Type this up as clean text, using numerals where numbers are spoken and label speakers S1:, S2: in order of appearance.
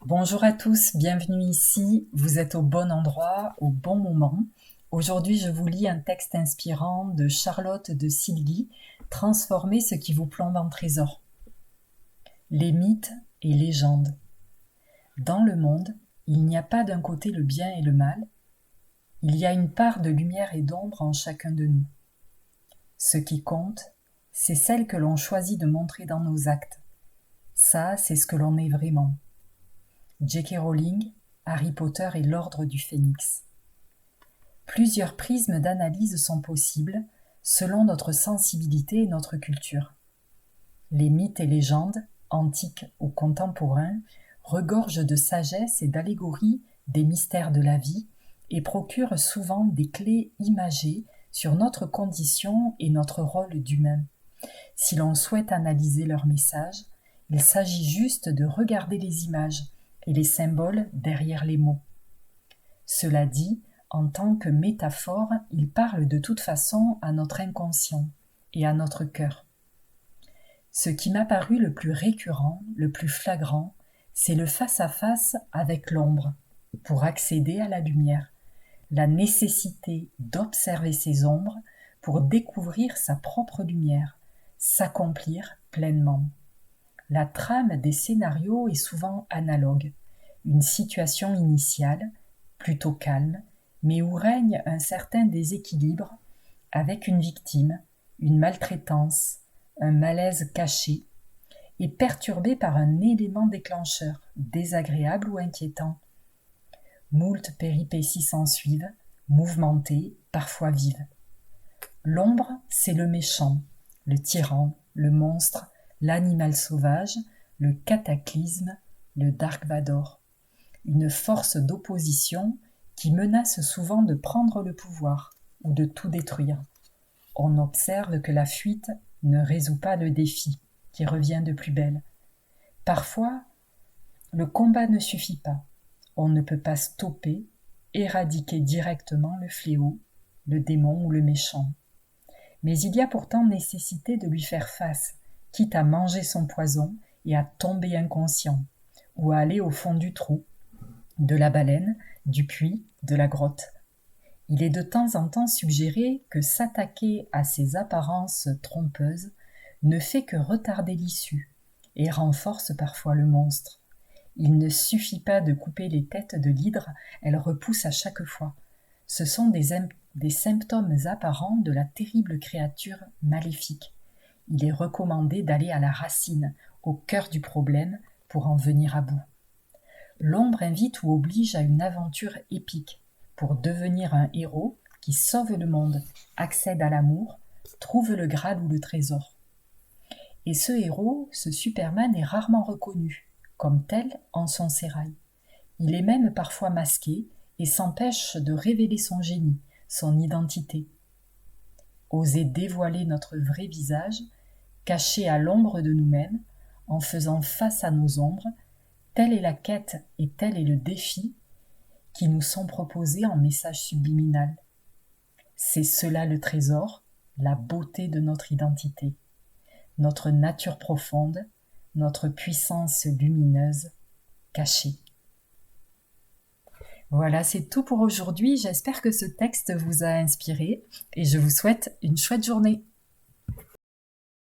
S1: Bonjour à tous, bienvenue ici, vous êtes au bon endroit, au bon moment. Aujourd'hui, je vous lis un texte inspirant de Charlotte de Silguy, Transformer ce qui vous plombe en trésor. Les mythes et légendes. Dans le monde, il n'y a pas d'un côté le bien et le mal, il y a une part de lumière et d'ombre en chacun de nous. Ce qui compte, c'est celle que l'on choisit de montrer dans nos actes. Ça, c'est ce que l'on est vraiment. J.K. Rowling, Harry Potter et l'Ordre du Phénix. Plusieurs prismes d'analyse sont possibles selon notre sensibilité et notre culture. Les mythes et légendes, antiques ou contemporains, regorgent de sagesse et d'allégories des mystères de la vie et procurent souvent des clés imagées sur notre condition et notre rôle d'humain. Si l'on souhaite analyser leurs messages, il s'agit juste de regarder les images et les symboles derrière les mots. Cela dit, en tant que métaphore, il parle de toute façon à notre inconscient et à notre cœur. Ce qui m'a paru le plus récurrent, le plus flagrant, c'est le face-à-face avec l'ombre, pour accéder à la lumière, la nécessité d'observer ces ombres pour découvrir sa propre lumière, s'accomplir pleinement. La trame des scénarios est souvent analogue, une situation initiale, plutôt calme, mais où règne un certain déséquilibre, avec une victime, une maltraitance, un malaise caché, et perturbé par un élément déclencheur, désagréable ou inquiétant. Moult péripéties s'ensuivent, mouvementées, parfois vives. L'ombre, c'est le méchant, le tyran, le monstre, l'animal sauvage, le cataclysme, le Dark Vador. Une force d'opposition qui menace souvent de prendre le pouvoir ou de tout détruire. On observe que la fuite ne résout pas le défi, qui revient de plus belle. Parfois, le combat ne suffit pas. On ne peut pas stopper, éradiquer directement le fléau, le démon ou le méchant. Mais il y a pourtant nécessité de lui faire face, quitte à manger son poison et à tomber inconscient, ou à aller au fond du trou, de la baleine, du puits, de la grotte. Il est de temps en temps suggéré que s'attaquer à ces apparences trompeuses ne fait que retarder l'issue et renforce parfois le monstre. Il ne suffit pas de couper les têtes de l'hydre, elles repoussent à chaque fois. Ce sont des symptômes apparents de la terrible créature maléfique. Il est recommandé d'aller à la racine, au cœur du problème, pour en venir à bout. L'ombre invite ou oblige à une aventure épique, pour devenir un héros qui sauve le monde, accède à l'amour, trouve le Graal ou le trésor. Et ce héros, ce Superman, est rarement reconnu, comme tel en son sérail. Il est même parfois masqué et s'empêche de révéler son génie, son identité. Oser dévoiler notre vrai visage, caché à l'ombre de nous-mêmes, en faisant face à nos ombres, telle est la quête et tel est le défi qui nous sont proposés en message subliminal. C'est cela le trésor, la beauté de notre identité, notre nature profonde, notre puissance lumineuse, cachée. Voilà, c'est tout pour aujourd'hui. J'espère que ce texte vous a inspiré et je vous souhaite une chouette journée.